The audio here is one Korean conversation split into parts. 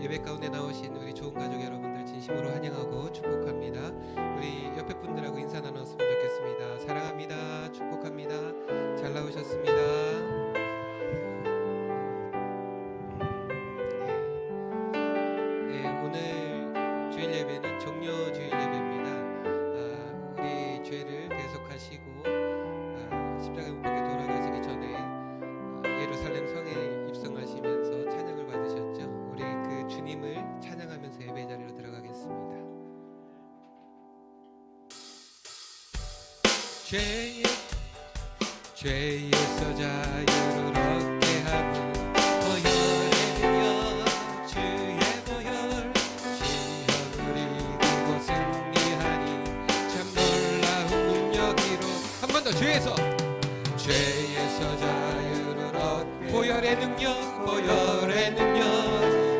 예배 가운데 나오신 우리 좋은 가족 여러분들 진심으로 환영하고 축복합니다. 우리 옆에 분들하고 인사 나눴으면 좋겠습니다. 사랑합니다. 축복합니다. 잘 나오셨습니다. 네, 오늘 주일 예배는 종료 주일 예배입니다. 우리 죄를 계속하시고 십자가 못 박혀 돌아가시기 전에 예루살렘 성에 입성하시면서 찬양을 받으셨죠. 우리 그 주님을 찬양하면서 예배 자리로 들어가겠습니다. 죄에서 자유를 얻게 하는 보혈의 주의 보혈 시험을 이기고 승리하니 참 놀라운 능력이로 한 번 더 죄에서 자유를 얻게 보혈의 능력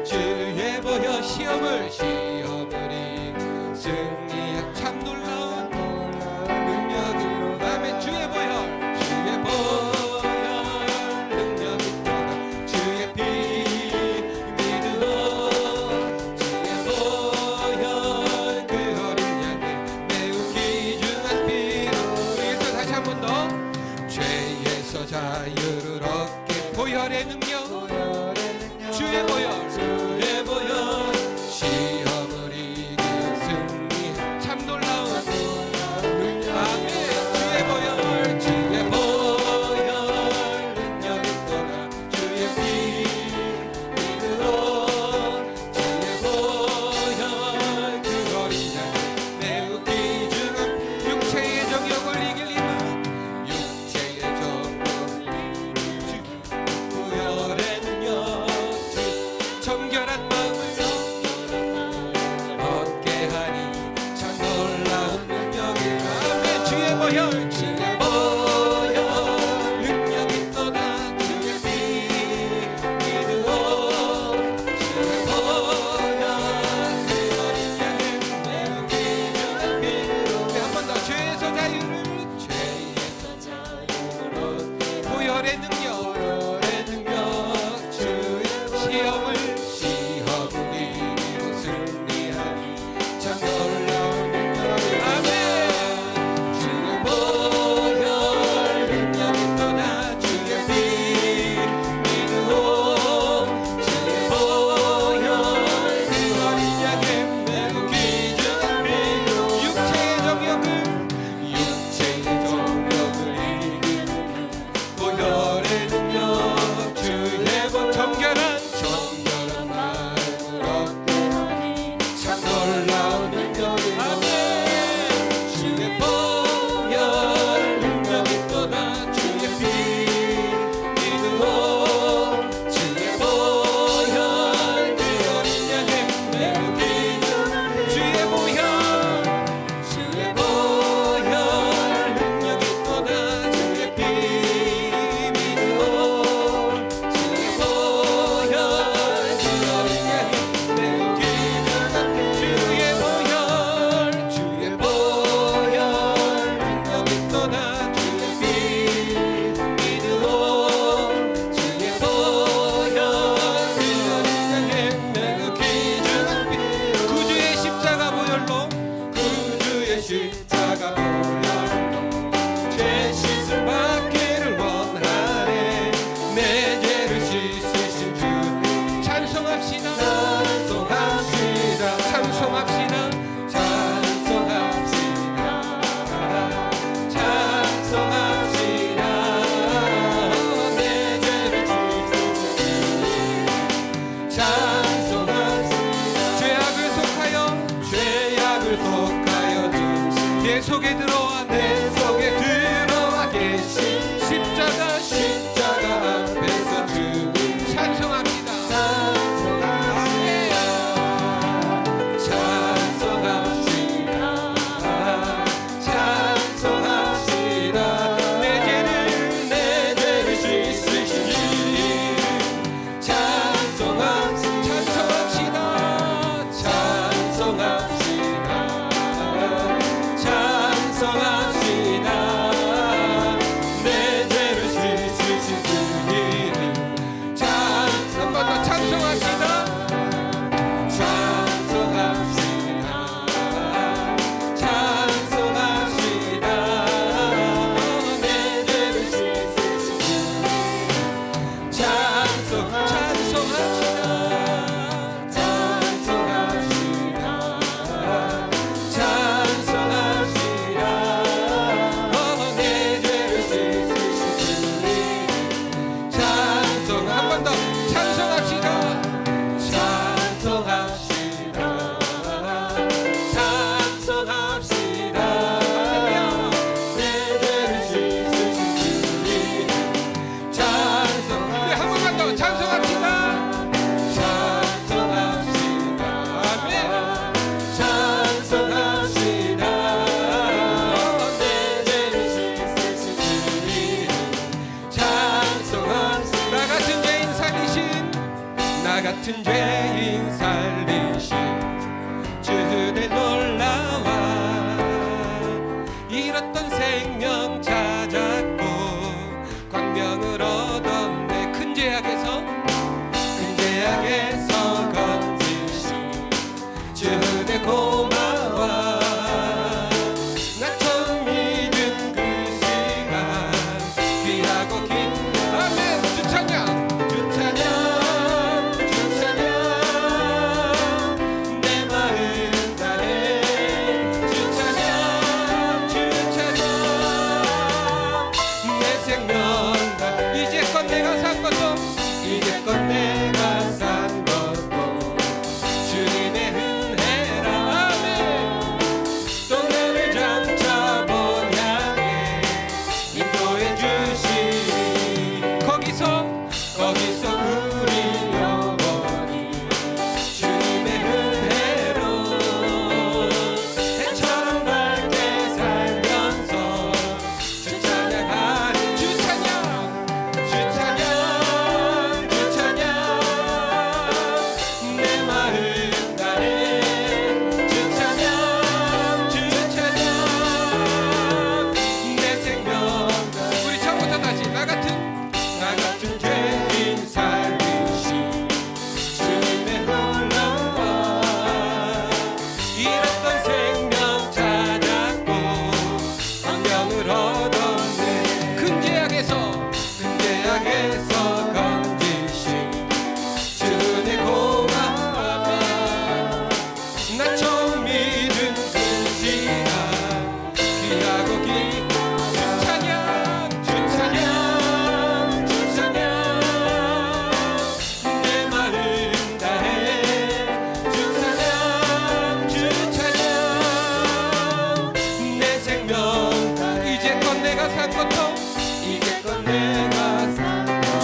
주의 보혈 시험을 이기고 승리한 참 놀라운 능력으로 아멘. 주의 보혈 능력이 떠나 주의 피 믿으오 주의 보혈 그 어린 양의 매우 귀중한 피로 우리 또 다시 한 번 더 죄에서 자유를 얻게 보혈의 능력 주의 보혈 시험을 이긴 승리 참 놀라운 아멘. 주의 보혈 능력이 떠나 주의 피 믿으오 주의 보혈 그 어린 양의 매우 귀중한 육체의 정욕을 이길 힘은 육체의 정욕을 이길 보혈의 능력 정결한 마음을 얻게 하니 참 놀라운 능력이 아멘. 주의 보혈 능력이 떠나 주의 피 믿으오 주의 보혈 그 어린 양의 매우 귀중한 피로 한 번 더 죄에서 자유를 얻게 보혈의 능력 주의 시험을 이기고 승리하니 참 놀라운 능력이 아멘. 주의 보혈 능력이 떠나 주의 피 믿으오 주의 보혈 그 어린 양의 매우 귀중한 피로 육체의 정욕을 이기는 보혈의 능력 주의 보 정결한 마음을 얻게 하니 참 놀라운 능력이 아멘. 주의 보혈 능력이 떠나 주의 피 믿으오 주의 보혈 그 어린 양의 매우 귀중한 주의 보혈 능력이 떠나 주의 피 믿으오 주의 보혈 그 어린 양의 매우 귀중한 주의 보혈 능력이 떠나 주의 피 믿으오 주의 보혈 그 어린 양의 매우 귀중한 피 구주의 십자가 보혈로 죄 씻음 받기를 원하네 내 죄를 씻으신 주 찬송합시다 내 죄를 씻으신 주 죄악을 속하여 내 속에 들어와 계신 십자가 앞에서 주 찬송합니다. 찬송합시다. 내 죄를 씻으신 주 찬송합시다. 찬송합시다. 같은 죄인 살리신 주의 놀라와 잃었던 생명 찾았고 광명을 얻었네. 큰 죄악에서 건지신 주의 고마워. 나 처음 믿은 그 시간 귀하고 긴 아멘. 주 찬양 이제껏 내가 산 것도 주님의 은혜라. 아멘. 또 나를 점차 본향에 인도해 주시니 거기서 우리 영원히 주님의 은혜로 해처럼 밝게 살면서 주 찬양하리. 주 찬양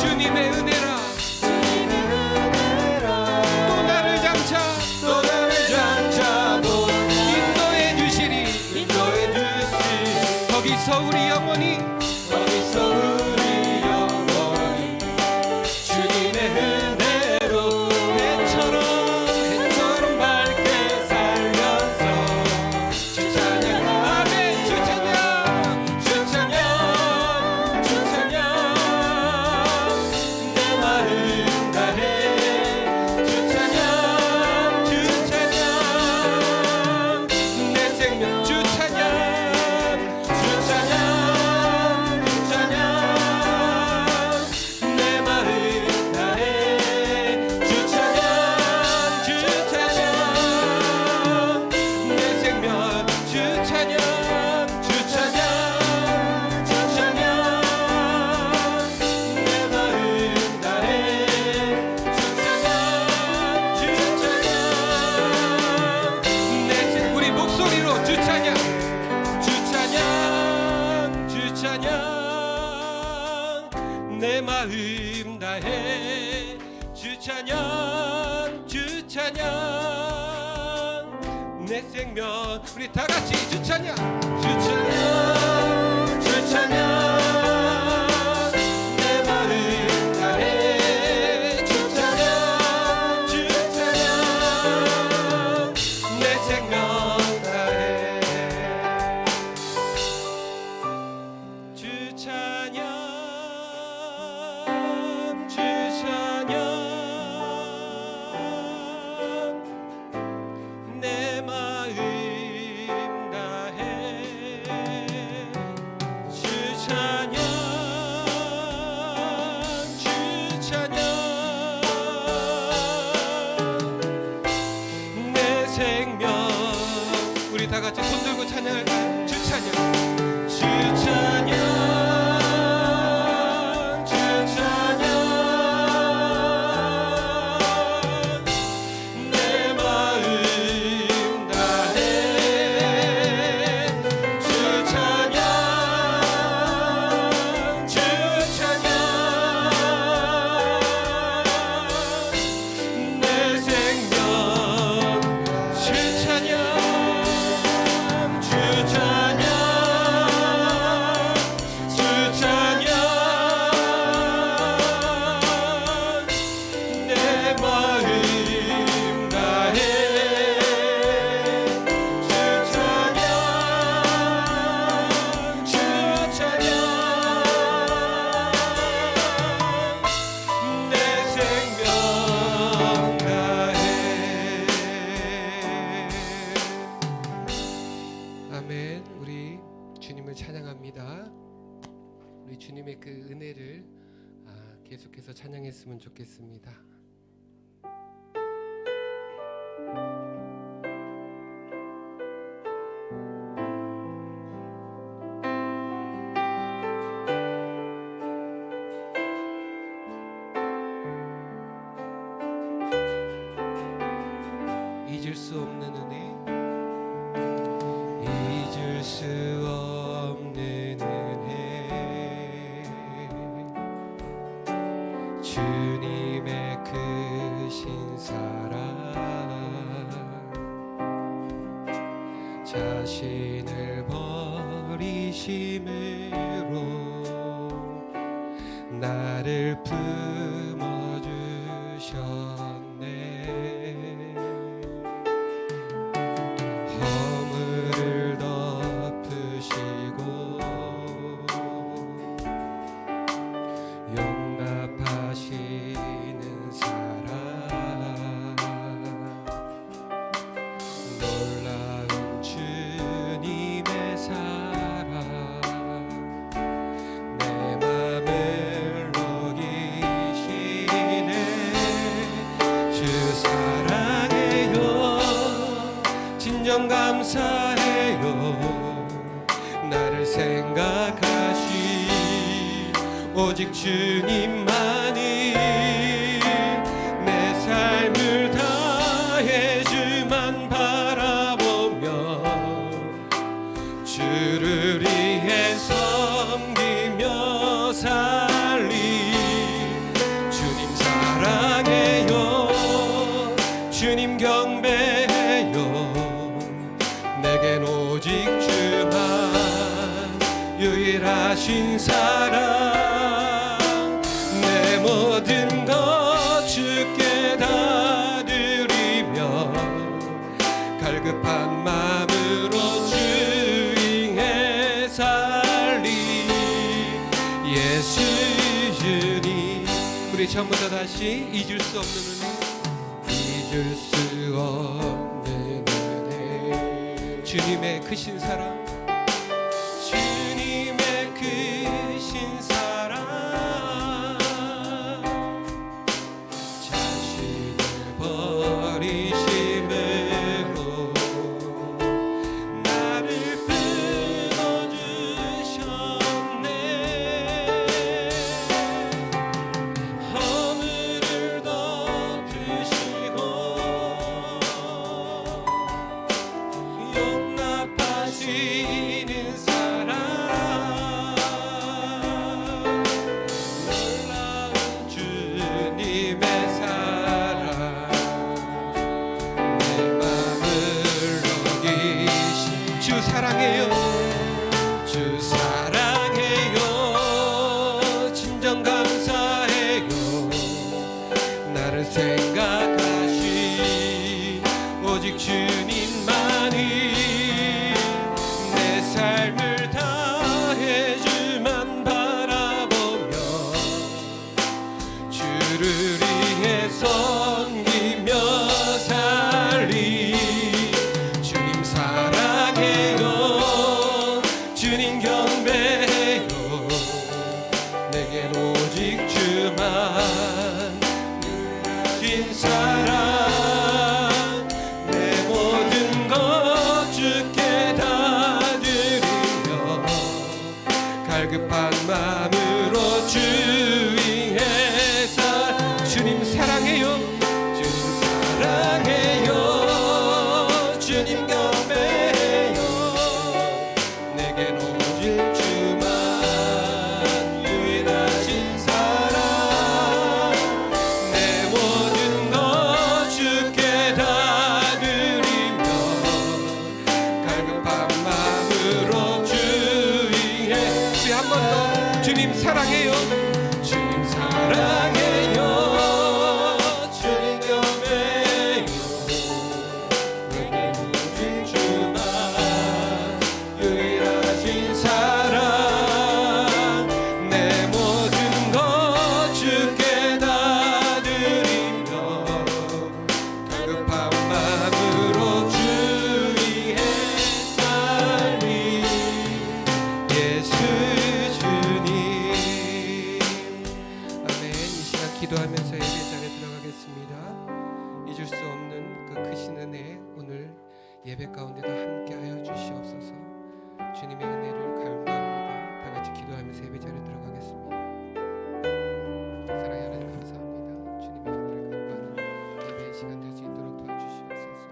주님의 은혜라. 또 나를 장차 인도해 주시리. 거기서 우리 영원히 주님의 은혜로 해처럼 밝게 살면서 주 찬양. 아멘. 주 찬양 내 마음 다해 주 찬양 내 생명 주 찬양 내 마음 다해 주 찬양 내 생명 주 찬양 우리 목소리로 주 찬양 내 마음 다해 주 찬양 내 생명. 우리 다 같이 주 찬양 내 마음 다해 주 찬양 내 생명 다해 주 찬양 내 마음 다해 우리 다 같이 손 들고 찬양할까요? 주 찬양, 주 찬양, 주 찬양. 내 마음 다해 주 찬양, 주 찬양. 내 생명 주 찬양, 주 찬양, 주 찬양. 내 마음 다해 주 찬양, 주 찬양. 내 생명 다해. 아멘. 우리 주님을 찬양합니다. 우리 주님의 그 은혜를 계속해서 찬양했으면 좋겠습니다. 잊을 수 없는 은혜, 잊을 수 없는 은혜, 주님의 크신 사랑, 자신을 버리심으로 나를 품어주셨네. 허물을 덮으시고 용납하시는 사랑, 놀라운 주님의 사랑, 내 맘을 녹이시네. 주 사랑해요, 진정 감사해요. 나를 생각하신 오직 주님만이 내 삶을 다해 주만 바라보며 주를 위해 섬기며 살리. 주님 사랑해요, 주님 경배해요. 내겐 오직 주만 유일하신 사랑. 내 모든 것 주께 다 드리며 갈급한 마음으로 주 위해 살리. 예수 주님. 우리 처음부터 다시 잊을 수 없는 은혜, 잊을 수 없는 은혜, 주님의 크신 사랑, 주님의 크신 사랑, 자신을 버리심으로 나를 품어주셨네. 허물을 덮으시고 용납하시는 사랑, 놀라운 주님의 사랑, 내 맘을 녹이신 주 사랑해요, 주 사랑해요. 진정 감사해요. 나를 생각하신 오직 주님만이 내 삶을 다해 주만 바라보며 주를 위해 섬기며 살리. 주님 사랑해요, 주님 경배해요. 내겐 오직 주만 유일하신 사랑. 내 모든 것 주께 사랑해요. 주님 사랑해요. 주님 경배해요. 내겐 오직 주만 유일하신 사랑. 내 모든 것 주께 다 드리며 갈급한 마음으로 주의해. 우리 한 번 더 주님 사랑해요. 주님 사랑해요. 주님 경배해요. 내겐 오직 주만 유일하신 사랑. 내 모든 것 주께 다 드리며 갈급한 마음으로 주의해 살리 예수 주님. 아멘. 이 시간 기도하면서 예배자리에 들어가겠습니다. 잊을 수 없는 그 크신 은혜 오늘 예배 가운데도 함께하여 주시옵소서. 주님의 은혜를 갈망합니다. 다 같이 기도하면서 예배자리에 들어가겠습니다. 사랑의 하나님 감사합니다. 주님의 은혜를 갈망하는 예배의 시간 될 수 있도록 도와주시옵소서.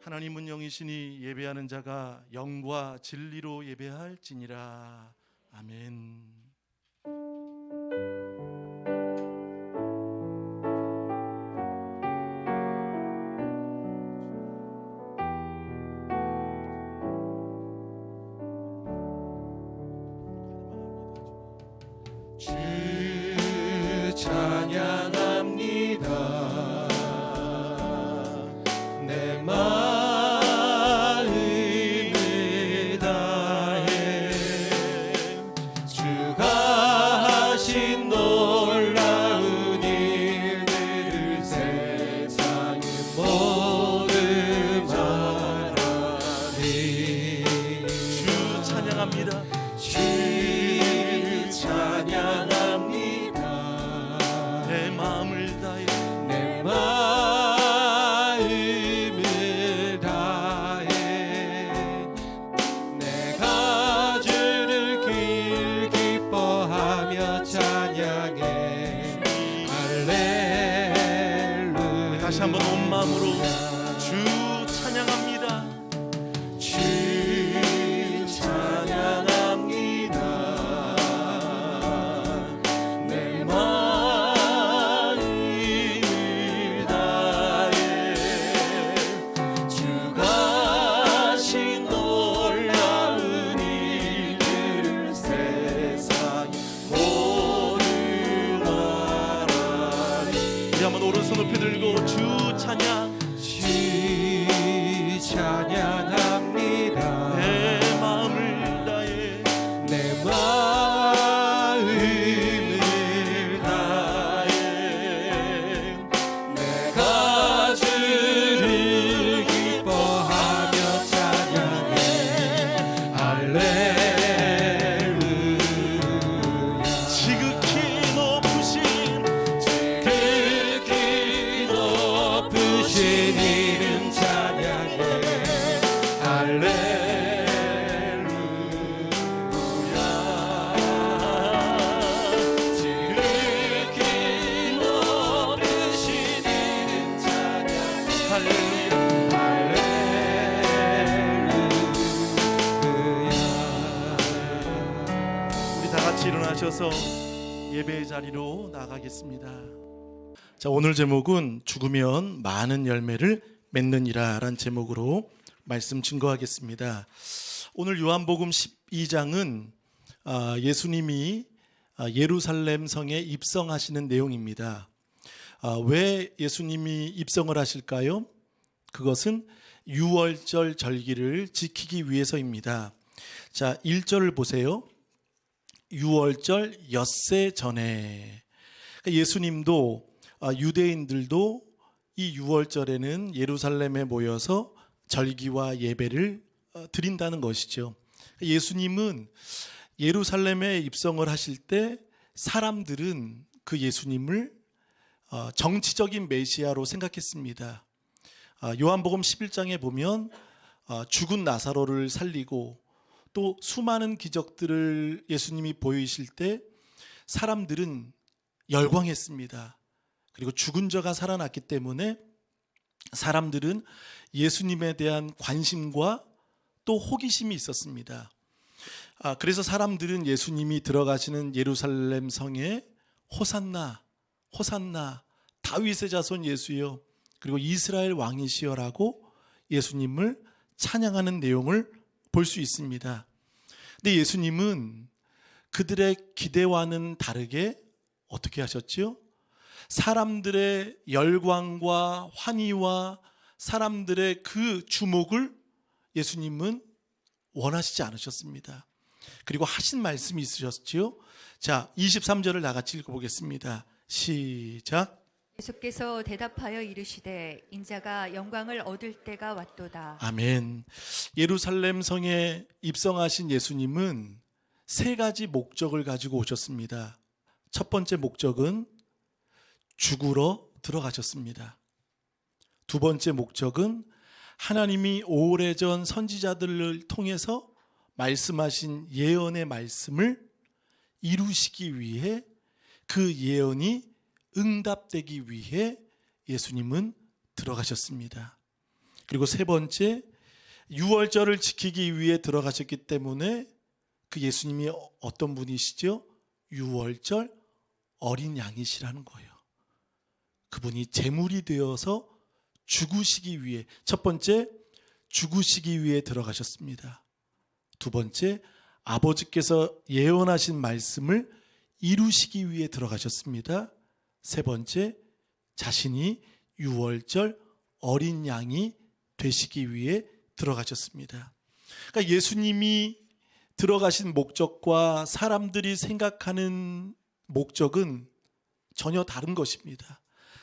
하나님은 영이시니 예배하는 자가 영과 진리로 예배할지니라. 아멘. 주 찬양합니다. 내 마음을 다해 주가 하신 놀라운 일들을 세상의 모든 말하리. 주 찬양합니다. 주 찬양합니다. 내 마음을 다해 내 마음을 다해 내가 주를 기뻐하며 찬양해. 할렐루야. 다시 한번 온 마음으로 주 찬양합니다. 주 찬양합니다. 내 마음을 다해 주가 하신 놀라운 일들을 세상이 모두 알아리. 우리 한번 오른손 높이 들고 주 찬양. 주 찬양합니다. 내 마음을 다해 내 마음을 다해 내가 주를 기뻐하며 찬양해. 할렐루야. 지극히 높으신 지극히 높으신 이름 찬양해. 할렐루야. 지극히 높으신 이름 찬양해. 할렐루야. 우리 다 같이 일어나셔서 예배의 자리로 나가겠습니다. 자, 오늘 제목은 죽으면 많은 열매를 맺느니라 라는 제목으로 말씀 증거하겠습니다. 오늘 요한복음 12장은 예수님이 예루살렘 성에 입성하시는 내용입니다. 왜 예수님이 입성을 하실까요? 그것은 유월절 절기를 지키기 위해서입니다. 자, 1절을 보세요. 유월절 엿새 전에. 예수님도 유대인들도 이 유월절에는 예루살렘에 모여서 절기와 예배를 드린다는 것이죠. 예수님은 예루살렘에 입성을 하실 때 사람들은 그 예수님을 정치적인 메시아로 생각했습니다. 요한복음 11장에 보면 죽은 나사로를 살리고 또 수많은 기적들을 예수님이 보이실 때 사람들은 열광했습니다. 그리고 죽은 자가 살아났기 때문에 사람들은 예수님에 대한 관심과 또 호기심이 있었습니다. 그래서 사람들은 예수님이 들어가시는 예루살렘 성에 호산나, 호산나, 다윗의 자손 예수여, 그리고 이스라엘 왕이시여라고 예수님을 찬양하는 내용을 볼 수 있습니다. 근데 예수님은 그들의 기대와는 다르게 어떻게 하셨지요? 사람들의 열광과 환희와 사람들의 그 주목을 예수님은 원하시지 않으셨습니다. 그리고 하신 말씀이 있으셨지요. 자, 23절을 나같이 읽어보겠습니다. 시작. 예수께서 대답하여 이르시되 인자가 영광을 얻을 때가 왔도다. 아멘. 예루살렘 성에 입성하신 예수님은 세 가지 목적을 가지고 오셨습니다. 첫 번째 목적은 죽으러 들어가셨습니다. 두 번째 목적은 하나님이 오래전 선지자들을 통해서 말씀하신 예언의 말씀을 이루시기 위해 그 예언이 응답되기 위해 예수님은 들어가셨습니다. 그리고 세 번째, 유월절을 지키기 위해 들어가셨기 때문에 그 예수님이 어떤 분이시죠? 유월절 어린 양이시라는 거예요. 그분이 제물이 되어서 죽으시기 위해, 첫 번째 죽으시기 위해 들어가셨습니다. 두 번째, 아버지께서 예언하신 말씀을 이루시기 위해 들어가셨습니다. 세 번째, 자신이 유월절 어린 양이 되시기 위해 들어가셨습니다. 그러니까 예수님이 들어가신 목적과 사람들이 생각하는 목적은 전혀 다른 것입니다.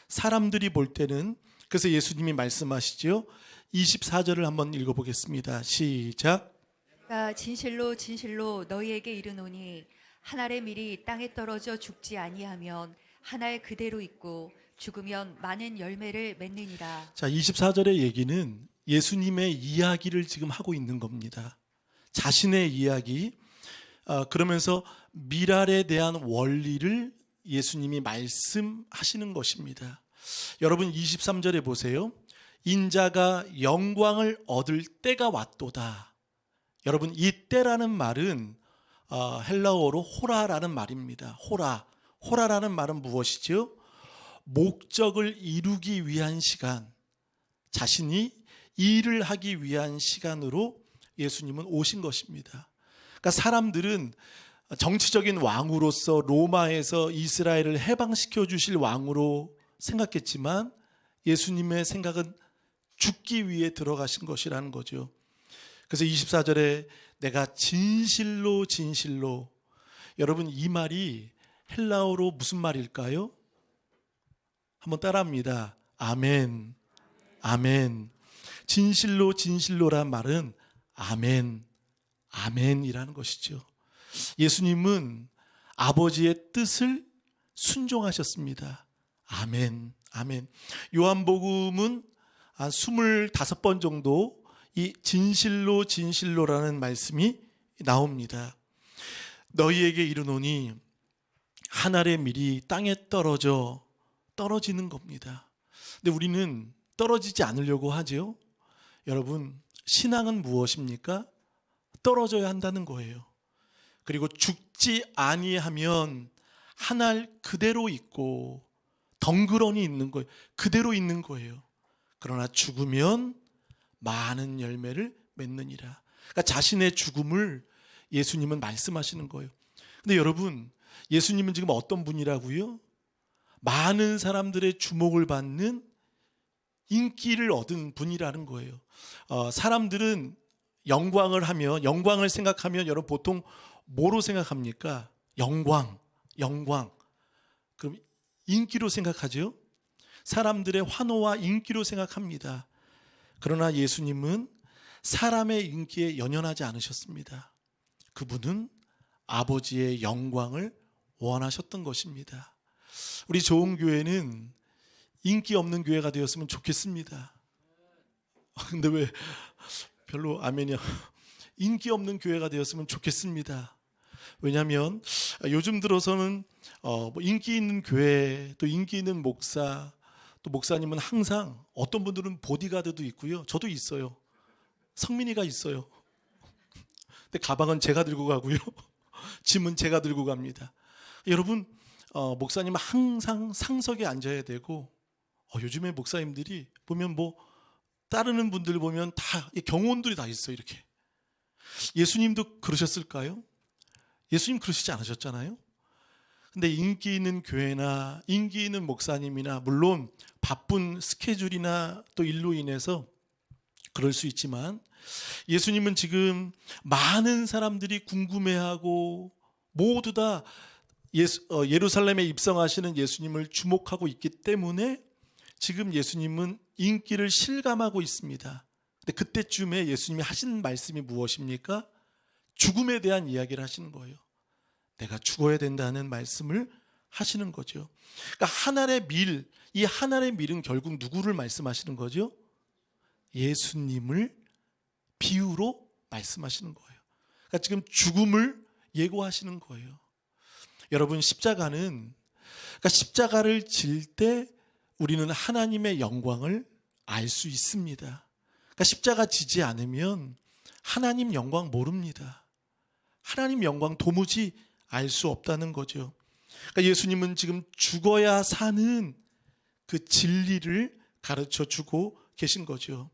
사람들이 볼 때는, 그래서 예수님이 말씀하시죠. 24절을 한번 읽어보겠습니다. 시작. 진실로 진실로 너희에게 이르노니 한 알의 밀이 땅에 떨어져 죽지 아니하면 한 알 그대로 있고 죽으면 많은 열매를 맺느니라. 자, 24절의 얘기는 예수님의 이야기를 지금 하고 있는 겁니다. 자신의 이야기. 그러면서 밀알에 대한 원리를 예수님이 말씀하시는 것입니다. 여러분 23절에 보세요. 인자가 영광을 얻을 때가 왔도다. 여러분 이 때라는 말은 헬라어로 호라라는 말입니다. 호라라는 말은 무엇이죠? 목적을 이루기 위한 시간, 자신이 일을 하기 위한 시간으로 예수님은 오신 것입니다. 그러니까 사람들은 정치적인 왕으로서 로마에서 이스라엘을 해방시켜 주실 왕으로 생각했지만 예수님의 생각은 죽기 위해 들어가신 것이라는 거죠. 그래서 24절에 내가 진실로 진실로, 여러분 이 말이 헬라어로 무슨 말일까요? 한번 따라합니다. 아멘. 아멘. 진실로 진실로란 말은 아멘. 아멘이라는 것이죠. 예수님은 아버지의 뜻을 순종하셨습니다. 아멘. 아멘. 요한복음은 한 25번 정도 이 진실로 진실로라는 말씀이 나옵니다. 너희에게 이르노니 한 알의 밀이 땅에 떨어지는 겁니다. 근데 우리는 떨어지지 않으려고 하죠. 여러분, 신앙은 무엇입니까? 떨어져야 한다는 거예요. 그리고 죽지 아니하면 한 알 그대로 있고 덩그러니 있는 거예요. 그대로 있는 거예요. 그러나 죽으면 많은 열매를 맺느니라. 그러니까 자신의 죽음을 예수님은 말씀하시는 거예요. 근데 여러분, 예수님은 지금 어떤 분이라고요? 많은 사람들의 주목을 받는 인기를 얻은 분이라는 거예요. 사람들은 영광을 생각하면 여러분 보통 뭐로 생각합니까? 영광. 그럼 인기로 생각하죠? 사람들의 환호와 인기로 생각합니다. 그러나 예수님은 사람의 인기에 연연하지 않으셨습니다. 그분은 아버지의 영광을 원하셨던 것입니다. 우리 좋은 교회는 인기 없는 교회가 되었으면 좋겠습니다. 근데 왜 별로 아멘이야. 인기 없는 교회가 되었으면 좋겠습니다. 왜냐하면 요즘 들어서는 뭐 인기 있는 교회, 또 인기 있는 목사, 또 목사님은 항상 어떤 분들은 보디가드도 있고요. 저도 있어요. 성민이가 있어요. 근데 가방은 제가 들고 가고요. 짐은 제가 들고 갑니다. 여러분, 목사님은 항상 상석에 앉아야 되고, 요즘에 목사님들이 보면 뭐 따르는 분들 보면 다 경호원들이 다 있어요. 이렇게. 예수님도 그러셨을까요? 예수님 그러시지 않으셨잖아요. 근데 인기 있는 교회나 인기 있는 목사님이나 물론 바쁜 스케줄이나 또 일로 인해서 그럴 수 있지만 예수님은 지금 많은 사람들이 궁금해하고 모두 다 예루살렘에 입성하시는 예수님을 주목하고 있기 때문에 지금 예수님은 인기를 실감하고 있습니다. 근데 그때쯤에 예수님이 하신 말씀이 무엇입니까? 죽음에 대한 이야기를 하시는 거예요. 내가 죽어야 된다는 말씀을 하시는 거죠. 그러니까 하늘의 밀, 이 하늘의 밀은 결국 누구를 말씀하시는 거죠? 예수님을 비유로 말씀하시는 거예요. 그러니까 지금 죽음을 예고하시는 거예요. 여러분, 십자가는, 그러니까 십자가를 질 때 우리는 하나님의 영광을 알 수 있습니다. 그러니까 십자가 지지 않으면 하나님 영광 모릅니다. 하나님 영광 도무지 알 수 없다는 거죠. 그러니까 예수님은 지금 죽어야 사는 그 진리를 가르쳐 주고 계신 거죠.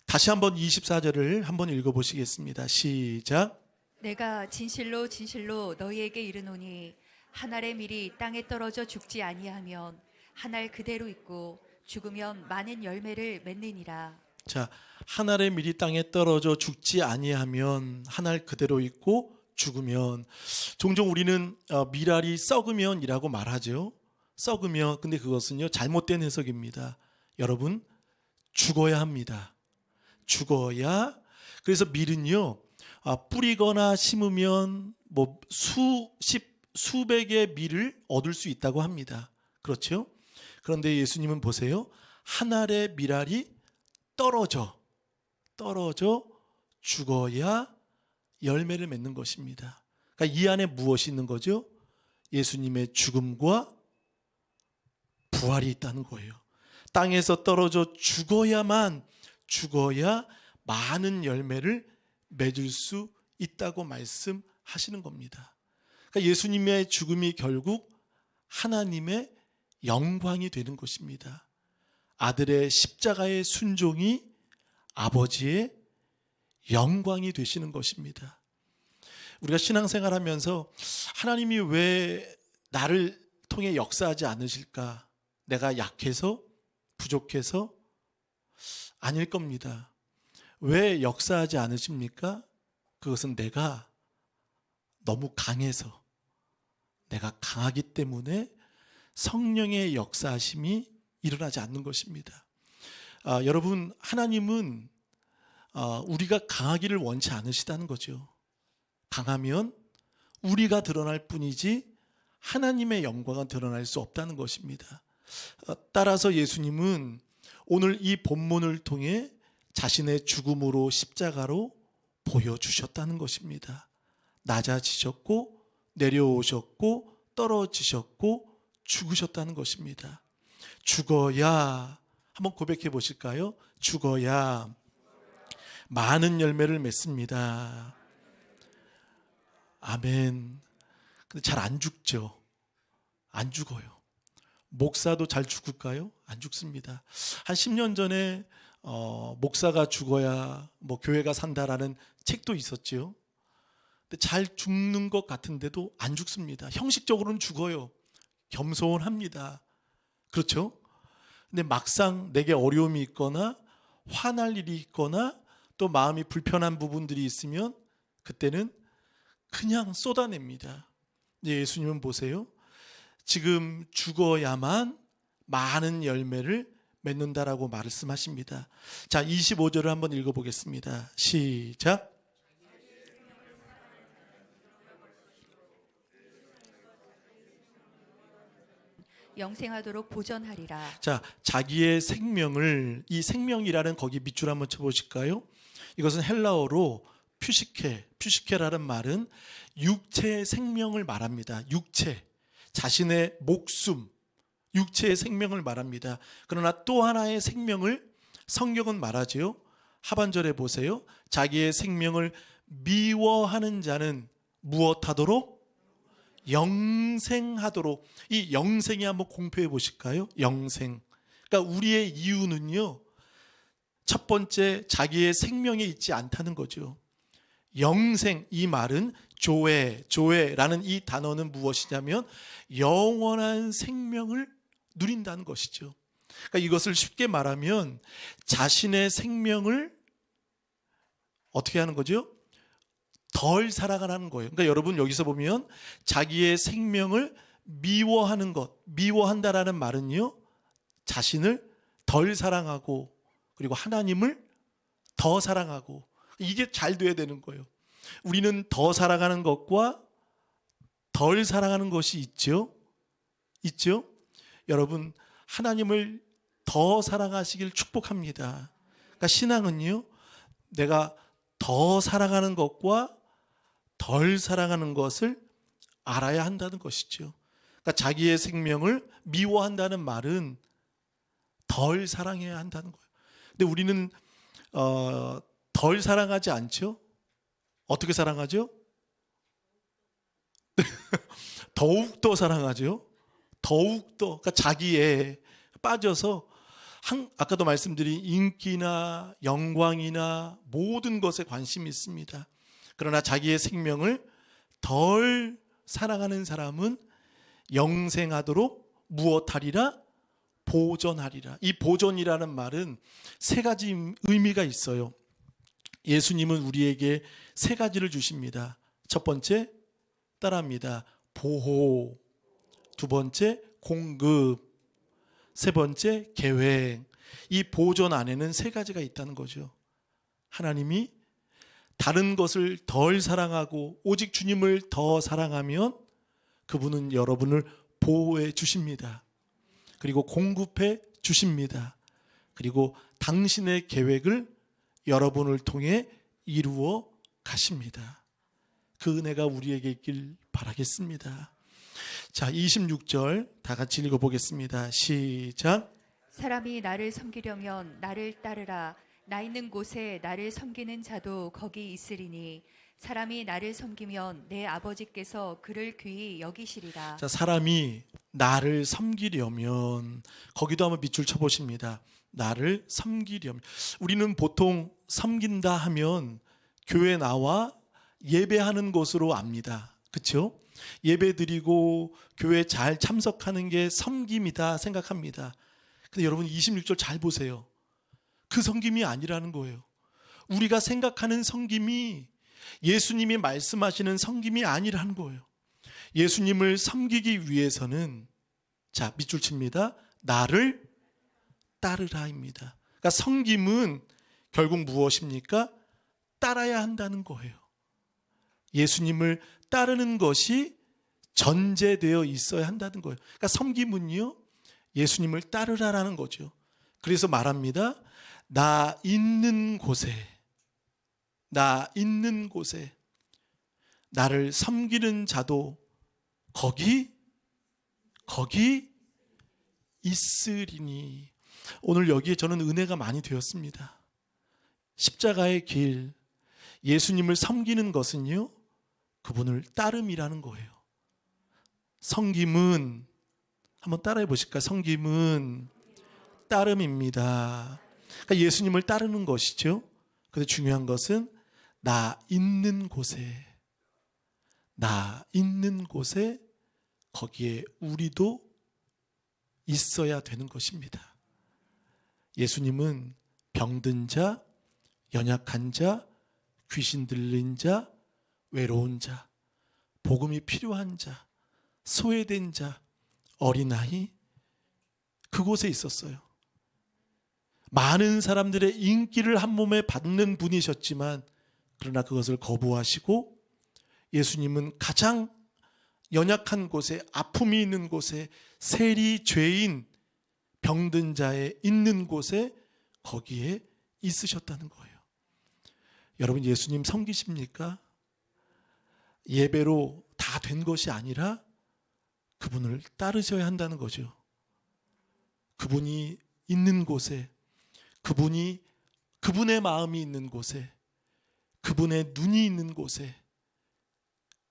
다시 한번 24절을 한번 읽어보시겠습니다. 시작. 내가 진실로 진실로 너희에게 이르노니 한 알의 밀이 땅에 떨어져 죽지 아니하면 한 알 그대로 있고 죽으면 많은 열매를 맺느니라. 자, 한 알의 밀이 땅에 떨어져 죽지 아니하면 한 알 그대로 있고 죽으면, 종종 우리는 밀알이 썩으면이라고 말하죠. 썩으면, 근데 그것은요 잘못된 해석입니다. 여러분, 죽어야 합니다. 죽어야. 그래서 밀은요 뿌리거나 심으면 뭐 수백의 밀을 얻을 수 있다고 합니다. 그렇죠? 그런데 예수님은 보세요. 한 알의 밀알이 떨어져 죽어야 열매를 맺는 것입니다. 그러니까 이 안에 무엇이 있는 거죠? 예수님의 죽음과 부활이 있다는 거예요. 땅에서 떨어져 죽어야 많은 열매를 맺을 수 있다고 말씀하시는 겁니다. 그러니까 예수님의 죽음이 결국 하나님의 영광이 되는 것입니다. 아들의 십자가의 순종이 아버지의 영광이 되시는 것입니다. 우리가 신앙생활하면서 하나님이 왜 나를 통해 역사하지 않으실까? 내가 약해서? 부족해서? 아닐 겁니다. 왜 역사하지 않으십니까? 그것은 내가 너무 강해서, 내가 강하기 때문에 성령의 역사하심이 일어나지 않는 것입니다. 여러분, 하나님은 우리가 강하기를 원치 않으시다는 거죠. 강하면 우리가 드러날 뿐이지 하나님의 영광은 드러날 수 없다는 것입니다. 따라서 예수님은 오늘 이 본문을 통해 자신의 죽음으로 십자가로 보여주셨다는 것입니다. 낮아지셨고 내려오셨고 떨어지셨고 죽으셨다는 것입니다. 죽어야, 한번 고백해 보실까요? 죽어야 많은 열매를 맺습니다. 아멘. 근데 잘 안 죽죠. 안 죽어요. 목사도 잘 죽을까요? 안 죽습니다. 한 10년 전에 목사가 죽어야 뭐 교회가 산다라는 책도 있었지요. 근데 잘 죽는 것 같은데도 안 죽습니다. 형식적으로는 죽어요. 겸손합니다. 그렇죠? 근데 막상 내게 어려움이 있거나 화날 일이 있거나 또 마음이 불편한 부분들이 있으면 그때는 그냥 쏟아냅니다. 예수님은 보세요. 지금 죽어야만 많은 열매를 맺는다라고 말씀하십니다. 자, 25절을 한번 읽어보겠습니다. 시작. 영생하도록 보전하리라. 자, 자기의 생명을, 이 생명이라는 거기 밑줄 한번 쳐보실까요? 이것은 헬라어로 퓨시케라는 말은 육체의 생명을 말합니다. 육체, 자신의 목숨, 육체의 생명을 말합니다. 그러나 또 하나의 생명을 성경은 말하지요. 하반절에 보세요. 자기의 생명을 미워하는 자는 무엇하도록? 영생하도록. 이 영생이 한번 공표해 보실까요? 영생. 그러니까 우리의 이유는요, 첫 번째 자기의 생명에 있지 않다는 거죠. 영생, 이 말은 조에라는 이 단어는 무엇이냐면 영원한 생명을 누린다는 것이죠. 그러니까 이것을 쉽게 말하면 자신의 생명을 어떻게 하는 거죠? 덜 살아가는 거예요. 그러니까 여러분 여기서 보면 자기의 생명을 미워하는 것, 미워한다라는 말은요, 자신을 덜 사랑하고 그리고 하나님을 더 사랑하고, 이게 잘 돼야 되는 거예요. 우리는 더 사랑하는 것과 덜 사랑하는 것이 있죠. 여러분, 하나님을 더 사랑하시길 축복합니다. 그러니까 신앙은요, 내가 더 사랑하는 것과 덜 사랑하는 것을 알아야 한다는 것이죠. 그러니까 자기의 생명을 미워한다는 말은 덜 사랑해야 한다는 거예요. 근데 우리는 덜 사랑하지 않죠? 어떻게 사랑하죠? 더욱더 사랑하죠. 더욱더. 그러니까 자기에 빠져서 아까도 말씀드린 인기나 영광이나 모든 것에 관심이 있습니다. 그러나 자기의 생명을 덜 사랑하는 사람은 영생하도록 무엇하리라? 보존하리라. 이 보존이라는 말은 세 가지 의미가 있어요. 예수님은 우리에게 세 가지를 주십니다. 첫 번째, 따라합니다. 보호. 두 번째, 공급. 세 번째, 계획. 이 보존 안에는 세 가지가 있다는 거죠. 하나님이 다른 것을 덜 사랑하고 오직 주님을 더 사랑하면 그분은 여러분을 보호해 주십니다. 그리고 공급해 주십니다. 그리고 당신의 계획을 여러분을 통해 이루어 가십니다. 그 은혜가 우리에게 있길 바라겠습니다. 자, 26절 다 같이 읽어보겠습니다. 시작. 사람이 나를 섬기려면 나를 따르라. 나 있는 곳에 나를 섬기는 자도 거기 있으리니 사람이 나를 섬기면 내 아버지께서 그를 귀히 여기시리라. 자, 사람이 나를 섬기려면, 거기도 한번 밑줄 쳐보십니다. 나를 섬기려면. 우리는 보통 섬긴다 하면 교회 나와 예배하는 것으로 압니다. 그렇죠? 예배 드리고 교회 잘 참석하는 게 섬김이다 생각합니다. 근데 여러분 26절 잘 보세요. 그 섬김이 아니라는 거예요. 우리가 생각하는 섬김이 예수님이 말씀하시는 섬김이 아니라는 거예요. 예수님을 섬기기 위해서는, 자, 밑줄 칩니다. 나를 따르라입니다. 그러니까 섬김은 결국 무엇입니까? 따라야 한다는 거예요. 예수님을 따르는 것이 전제되어 있어야 한다는 거예요. 그러니까 섬김은요, 예수님을 따르라라는 거죠. 그래서 말합니다. 나 있는 곳에 나를 섬기는 자도 거기 있으리니. 오늘 여기에 저는 은혜가 많이 되었습니다. 십자가의 길, 예수님을 섬기는 것은요, 그분을 따름이라는 거예요. 섬김은, 한번 따라해 보실까요? 섬김은 따름입니다. 그러니까 예수님을 따르는 것이죠. 근데 중요한 것은 나 있는 곳에 거기에 우리도 있어야 되는 것입니다. 예수님은 병든 자, 연약한 자, 귀신 들린 자, 외로운 자, 복음이 필요한 자, 소외된 자, 어린아이, 그곳에 있었어요. 많은 사람들의 인기를 한 몸에 받는 분이셨지만 그러나 그것을 거부하시고 예수님은 가장 연약한 곳에, 아픔이 있는 곳에, 세리 죄인 병든 자에 있는 곳에 거기에 있으셨다는 거예요. 여러분, 예수님 섬기십니까? 예배로 다 된 것이 아니라 그분을 따르셔야 한다는 거죠. 그분이 있는 곳에, 그분의 마음이 있는 곳에, 그분의 눈이 있는 곳에,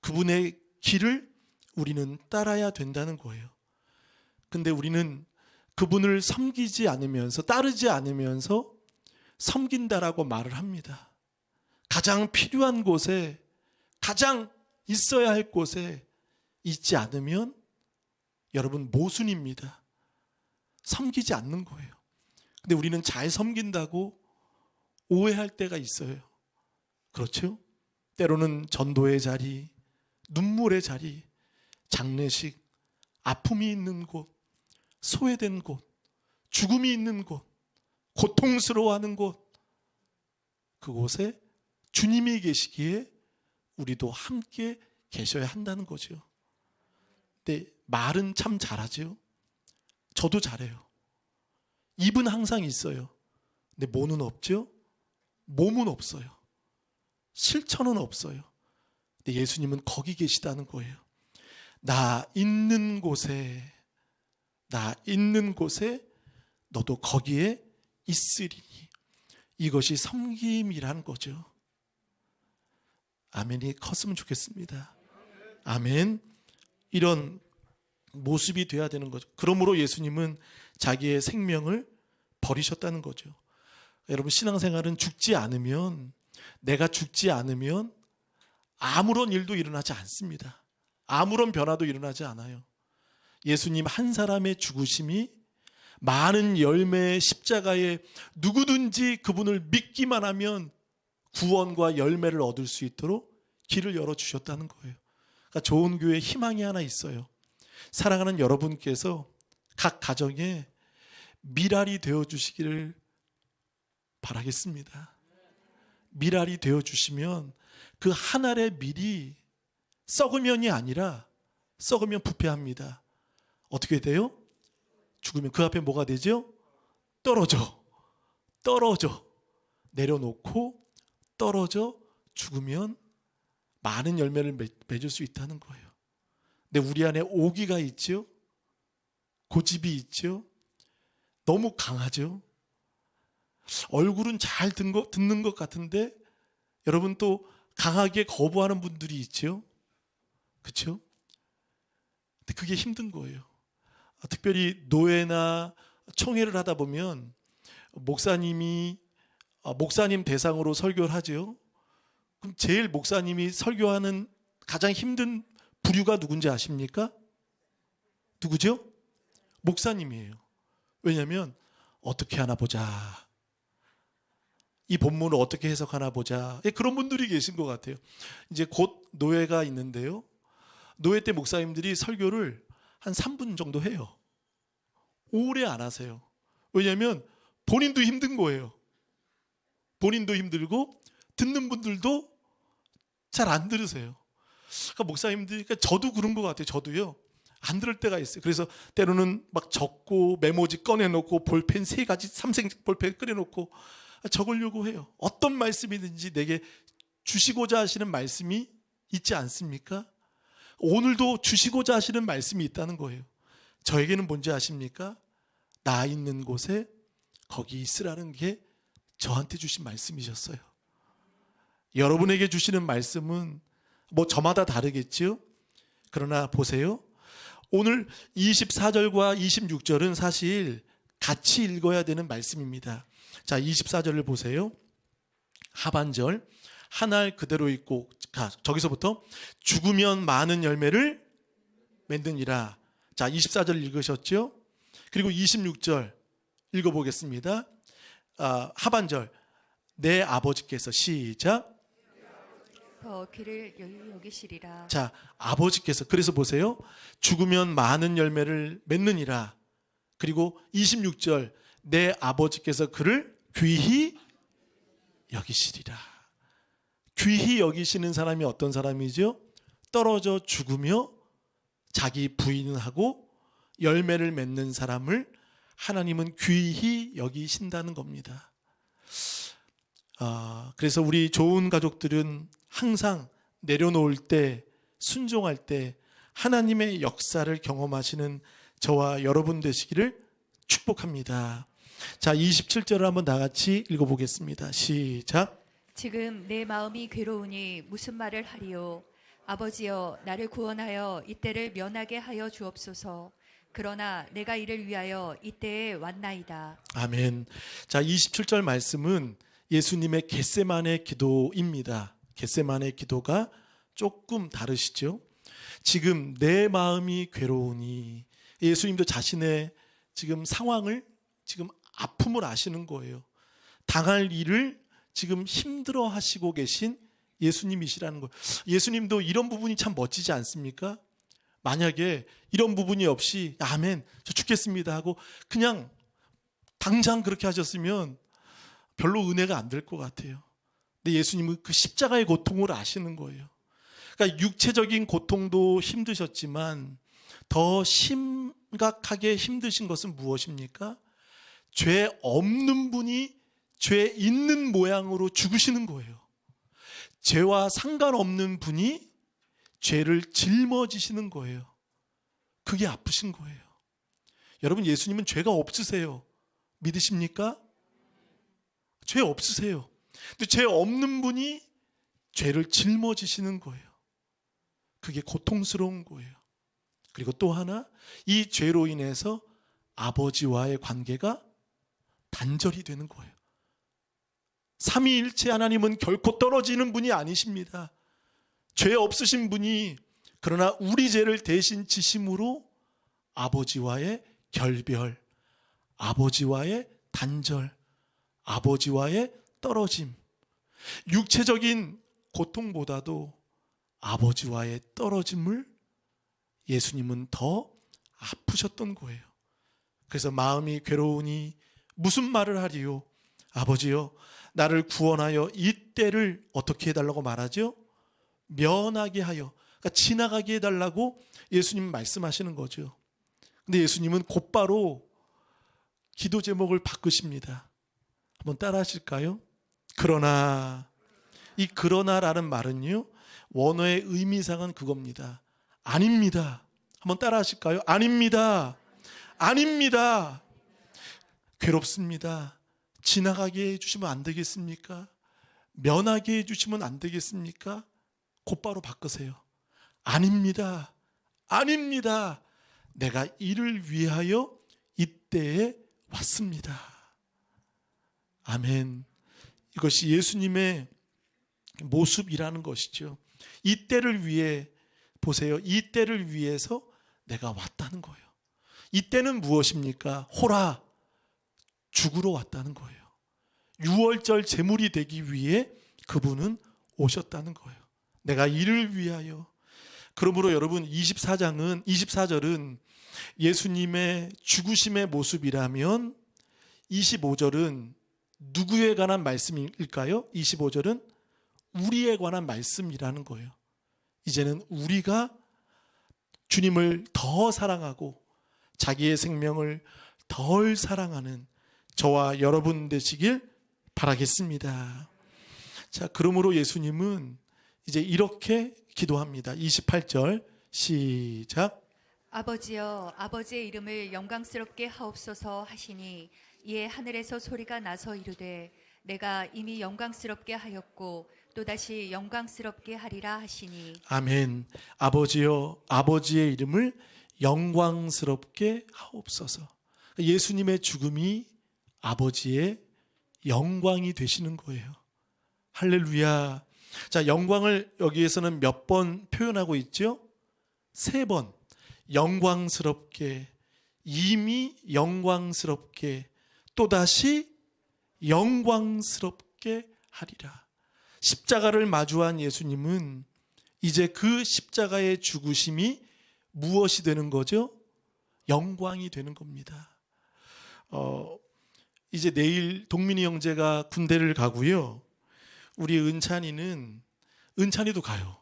그분의 길을 우리는 따라야 된다는 거예요. 근데 우리는 그분을 섬기지 않으면서, 따르지 않으면서 섬긴다라고 말을 합니다. 가장 필요한 곳에, 가장 있어야 할 곳에 있지 않으면 여러분 모순입니다. 섬기지 않는 거예요. 근데 우리는 잘 섬긴다고 오해할 때가 있어요. 그렇죠? 때로는 전도의 자리, 눈물의 자리, 장례식, 아픔이 있는 곳, 소외된 곳, 죽음이 있는 곳, 고통스러워하는 곳, 그곳에 주님이 계시기에 우리도 함께 계셔야 한다는 거죠. 근데 말은 참 잘하죠. 저도 잘해요. 입은 항상 있어요. 근데 뭐는 없죠? 몸은 없어요. 실천은 없어요. 근데 예수님은 거기 계시다는 거예요. 나 있는 곳에 너도 거기에 있으리니. 이것이 섬김이라는 거죠. 아멘이 컸으면 좋겠습니다. 아멘. 이런 모습이 돼야 되는 거죠. 그러므로 예수님은 자기의 생명을 버리셨다는 거죠. 여러분, 신앙생활은 내가 죽지 않으면 아무런 일도 일어나지 않습니다. 아무런 변화도 일어나지 않아요. 예수님 한 사람의 죽으심이 많은 열매의 십자가에 누구든지 그분을 믿기만 하면 구원과 열매를 얻을 수 있도록 길을 열어주셨다는 거예요. 그러니까 좋은 교회에 희망이 하나 있어요. 사랑하는 여러분께서 각 가정에 미랄이 되어주시기를 바라겠습니다. 미랄이 되어주시면 그 한 알의 밀이 썩으면이 아니라 썩으면 부패합니다. 어떻게 돼요? 죽으면 그 앞에 뭐가 되죠? 떨어져 내려놓고 떨어져 죽으면 많은 열매를 맺을 수 있다는 거예요. 근데 우리 안에 오기가 있죠. 고집이 있죠. 너무 강하죠. 얼굴은 잘 듣는 것 같은데 여러분 또 강하게 거부하는 분들이 있죠. 그렇죠? 근데 그게 힘든 거예요. 특별히 노예나 총회를 하다 보면 목사님 대상으로 설교를 하죠. 그럼 제일 목사님이 설교하는 가장 힘든 부류가 누군지 아십니까? 누구죠? 목사님이에요. 왜냐하면 어떻게 하나 보자. 이 본문을 어떻게 해석하나 보자. 그런 분들이 계신 것 같아요. 이제 곧 노예가 있는데요. 노예 때 목사님들이 설교를 한 3분 정도 해요. 오래 안 하세요. 왜냐하면 본인도 힘든 거예요. 본인도 힘들고 듣는 분들도 잘 안 들으세요. 그러니까 목사님들이, 그러니까 저도 그런 것 같아요. 저도요. 안 들을 때가 있어요. 그래서 때로는 막 적고 메모지 꺼내놓고 볼펜 3가지 삼색 볼펜 꺼내놓고 적으려고 해요. 어떤 말씀이든지 내게 주시고자 하시는 말씀이 있지 않습니까? 오늘도 주시고자 하시는 말씀이 있다는 거예요. 저에게는 뭔지 아십니까? 나 있는 곳에 거기 있으라는 게 저한테 주신 말씀이셨어요. 여러분에게 주시는 말씀은 뭐 저마다 다르겠지요? 그러나 보세요. 오늘 24절과 26절은 사실 같이 읽어야 되는 말씀입니다. 자, 24절을 보세요. 하반절, 한 알 그대로 있고, 저기서부터 죽으면 많은 열매를 맺느니라. 자, 24절 읽으셨죠? 그리고 26절 읽어보겠습니다. 하반절, 내 아버지께서, 시작. 더 귀를 여기시리라. 자, 아버지께서, 그래서 보세요. 죽으면 많은 열매를 맺느니라. 그리고 26절, 내 아버지께서 그를 귀히 여기시리라. 귀히 여기시는 사람이 어떤 사람이죠? 떨어져 죽으며 자기 부인하고 열매를 맺는 사람을 하나님은 귀히 여기신다는 겁니다. 그래서 우리 좋은 가족들은 항상 내려놓을 때, 순종할 때 하나님의 역사를 경험하시는 저와 여러분 되시기를 축복합니다. 자, 27절을 한번 다 같이 읽어보겠습니다. 시작. 지금 내 마음이 괴로우니 무슨 말을 하리요. 아버지여, 나를 구원하여 이때를 면하게 하여 주옵소서. 그러나 내가 이를 위하여 이때에 왔나이다. 아멘. 자, 27절 말씀은 예수님의 겟세마네 기도입니다. 겟세마네 기도가 조금 다르시죠. 지금 내 마음이 괴로우니, 예수님도 자신의 지금 상황을, 지금 아픔을 아시는 거예요. 당할 일을 지금 힘들어 하시고 계신 예수님이시라는 거예요. 예수님도 이런 부분이 참 멋지지 않습니까? 만약에 이런 부분이 없이 아멘, 저 죽겠습니다 하고 그냥 당장 그렇게 하셨으면 별로 은혜가 안 될 것 같아요. 근데 예수님은 그 십자가의 고통을 아시는 거예요. 그러니까 육체적인 고통도 힘드셨지만 더 심각하게 힘드신 것은 무엇입니까? 죄 없는 분이 죄 있는 모양으로 죽으시는 거예요. 죄와 상관없는 분이 죄를 짊어지시는 거예요. 그게 아프신 거예요. 여러분, 예수님은 죄가 없으세요. 믿으십니까? 죄 없으세요. 근데 죄 없는 분이 죄를 짊어지시는 거예요. 그게 고통스러운 거예요. 그리고 또 하나, 이 죄로 인해서 아버지와의 관계가 단절이 되는 거예요. 삼위일체 하나님은 결코 떨어지는 분이 아니십니다. 죄 없으신 분이 그러나 우리 죄를 대신 지심으로 아버지와의 결별, 아버지와의 단절, 아버지와의 떨어짐, 육체적인 고통보다도 아버지와의 떨어짐을 예수님은 더 아프셨던 거예요. 그래서 마음이 괴로우니 무슨 말을 하리요? 아버지여, 나를 구원하여 이 때를 어떻게 해달라고 말하죠? 면하게 하여, 그러니까 지나가게 해달라고 예수님 말씀하시는 거죠. 근데 예수님은 곧바로 기도 제목을 바꾸십니다. 한번 따라 하실까요? 그러나, 이 그러나라는 말은요, 원어의 의미상은 그겁니다. 아닙니다. 한번 따라 하실까요? 아닙니다. 아닙니다. 괴롭습니다. 지나가게 해주시면 안 되겠습니까? 면하게 해주시면 안 되겠습니까? 곧바로 바꾸세요. 아닙니다. 아닙니다. 내가 이를 위하여 이때에 왔습니다. 아멘. 이것이 예수님의 모습이라는 것이죠. 이 때를 위해, 보세요. 이 때를 위해서 내가 왔다는 거예요. 이 때는 무엇입니까? 호라, 죽으러 왔다는 거예요. 유월절 제물이 되기 위해 그분은 오셨다는 거예요. 내가 이를 위하여. 그러므로 여러분, 24절은 예수님의 죽으심의 모습이라면 25절은 누구에 관한 말씀일까요? 25절은 우리에 관한 말씀이라는 거예요. 이제는 우리가 주님을 더 사랑하고 자기의 생명을 덜 사랑하는 저와 여러분 되시길 바라겠습니다. 자, 그러므로 예수님은 이제 이렇게 기도합니다. 28절 시작. 아버지여, 아버지의 이름을 영광스럽게 하옵소서 하시니 이에 하늘에서 소리가 나서 이르되 내가 이미 영광스럽게 하였고 또다시 영광스럽게 하리라 하시니. 아멘. 아버지여, 아버지의 이름을 영광스럽게 하옵소서. 예수님의 죽음이 아버지의 영광이 되시는 거예요. 할렐루야. 자, 영광을 여기에서는 몇 번 표현하고 있죠? 3번. 영광스럽게, 이미 영광스럽게, 또다시 영광스럽게 하리라. 십자가를 마주한 예수님은 이제 그 십자가의 죽으심이 무엇이 되는 거죠? 영광이 되는 겁니다. 이제 내일 동민이 형제가 군대를 가고요. 우리 은찬이도 가요.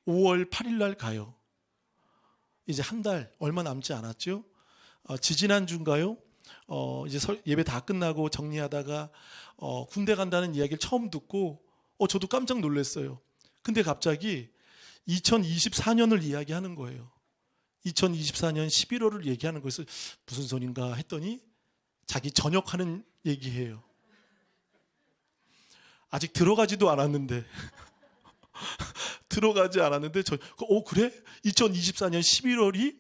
5월 8일 날 가요. 이제 한 달 얼마 남지 않았죠. 지지난주인가요? 이제 예배 다 끝나고 정리하다가 군대 간다는 이야기를 처음 듣고 저도 깜짝 놀랐어요. 근데 갑자기 2024년을 이야기하는 거예요. 2024년 11월을 얘기하는 거에서 무슨 소린가 했더니 자기 전역하는 얘기해요. 아직 들어가지도 않았는데 들어가지 않았는데 그래? 2024년 11월이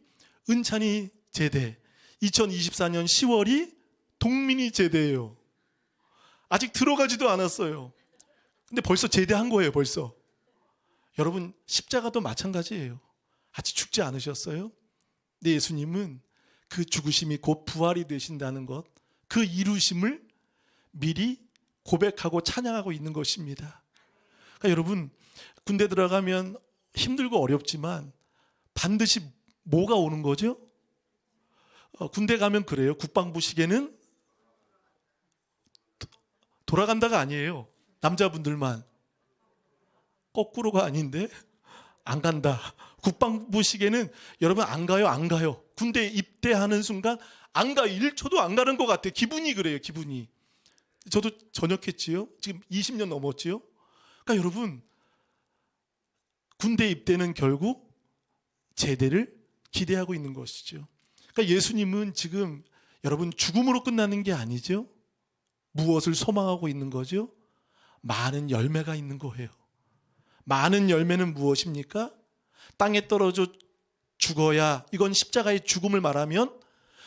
은찬이 제대, 2024년 10월이 동민이 제대예요. 아직 들어가지도 않았어요. 근데 벌써 제대한 거예요. 벌써. 여러분, 십자가도 마찬가지예요. 아직 죽지 않으셨어요? 근데 예수님은 그 죽으심이 곧 부활이 되신다는 것, 그 이루심을 미리 고백하고 찬양하고 있는 것입니다. 그러니까 여러분, 군대 들어가면 힘들고 어렵지만 반드시 뭐가 오는 거죠? 군대 가면 그래요. 국방부 시계는 돌아간다가 아니에요. 남자분들만. 거꾸로가 아닌데 안 간다. 국방부 시계는 여러분 안 가요. 안 가요. 군대 입대하는 순간 안 가요. 1초도 안 가는 것 같아요. 기분이 그래요. 기분이. 저도 전역했지요. 지금 20년 넘었지요. 그러니까 여러분, 군대 입대는 결국 제대를 기대하고 있는 것이죠. 그러니까 예수님은 지금 여러분 죽음으로 끝나는 게 아니죠. 무엇을 소망하고 있는 거죠? 많은 열매가 있는 거예요. 많은 열매는 무엇입니까? 땅에 떨어져 죽어야, 이건 십자가의 죽음을 말하면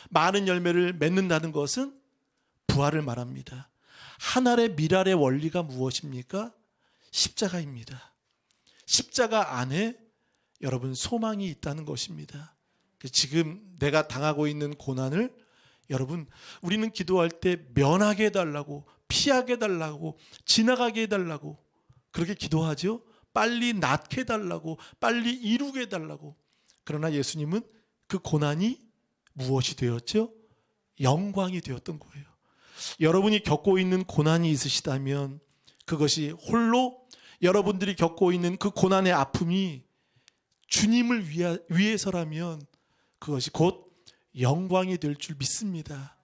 많은 열매를 맺는다는 것은 부활을 말합니다. 하늘의 미랄의 원리가 무엇입니까? 십자가입니다. 십자가 안에 여러분 소망이 있다는 것입니다. 지금 내가 당하고 있는 고난을 여러분, 우리는 기도할 때 면하게 해달라고, 피하게 해달라고, 지나가게 해달라고 그렇게 기도하죠. 빨리 낫게 해달라고, 빨리 이루게 해달라고. 그러나 예수님은 그 고난이 무엇이 되었죠? 영광이 되었던 거예요. 여러분이 겪고 있는 고난이 있으시다면 그것이 홀로 여러분들이 겪고 있는 그 고난의 아픔이 주님을 위해서라면 그것이 곧 영광이 될 줄 믿습니다.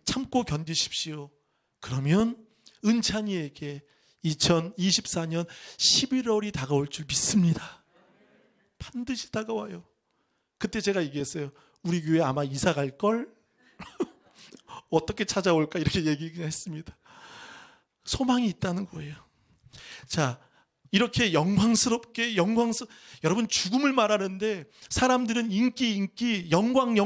참고 견디십시오. 그러면 은찬이에게 2024년 11월이 다가올 줄 믿습니다. 반드시 다가와요. 그때 제가 얘기했어요. 우리 교회 아마 이사 갈걸? 어떻게 찾아올까? 이렇게 얘기했습니다. 소망이 있다는 거예요. 자, 이렇게 여러분 죽음을 말하는데 사람들은 인기, 영광,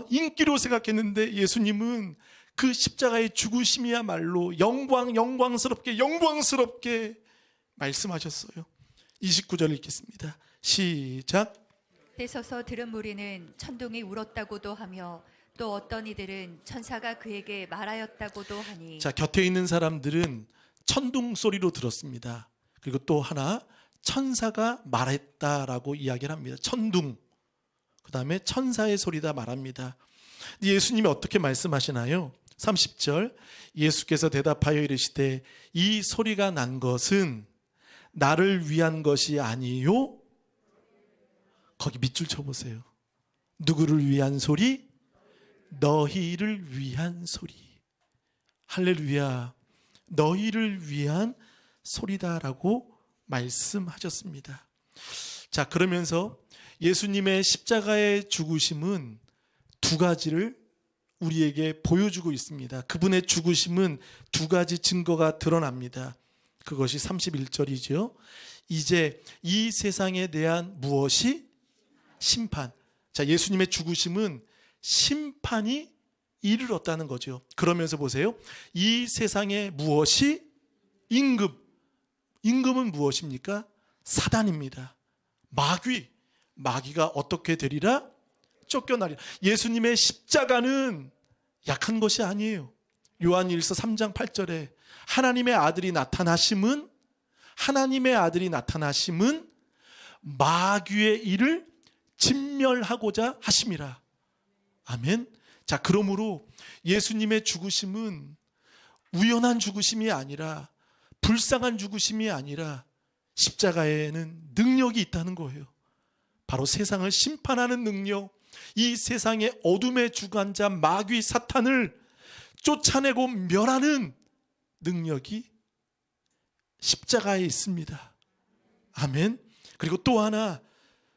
인기로 생각했는데 예수님은 그 십자가의 죽으심이야말로 영광스럽게 말씀하셨어요. 29절 읽겠습니다. 시작. 떼서서 들은 무리는 천둥이 울었다고도 하며 또 어떤 이들은 천사가 그에게 말하였다고도 하니. 자, 곁에 있는 사람들은 천둥 소리로 들었습니다. 그리고 또 하나 천사가 말했다라고 이야기를 합니다. 천둥. 그 다음에 천사의 소리다 말합니다. 예수님이 어떻게 말씀하시나요? 30절 예수께서 대답하여 이르시되 이 소리가 난 것은 나를 위한 것이 아니요. 거기 밑줄 쳐보세요. 누구를 위한 소리? 너희를 위한 소리. 할렐루야. 너희를 위한 소리다라고 말씀하셨습니다. 자, 그러면서 예수님의 십자가의 죽으심은 두 가지를 우리에게 보여주고 있습니다. 그분의 죽으심은 두 가지 증거가 드러납니다. 그것이 31절이죠. 이제 이 세상에 대한 무엇이? 심판. 자, 예수님의 죽으심은 심판이 이르렀다는 거죠. 그러면서 보세요. 이 세상에 무엇이? 임금. 임금은 무엇입니까? 사단입니다. 마귀가 어떻게 되리라? 쫓겨나리라. 예수님의 십자가는 약한 것이 아니에요. 요한일서 3장 8절에 하나님의 아들이 나타나심은 마귀의 일을 진멸하고자 하심이라. 아멘. 자, 그러므로 예수님의 죽으심은 우연한 죽으심이 아니라, 불쌍한 죽으심이 아니라 십자가에는 능력이 있다는 거예요. 바로 세상을 심판하는 능력, 이 세상의 어둠의 주관자 마귀 사탄을 쫓아내고 멸하는 능력이 십자가에 있습니다. 아멘. 그리고 또 하나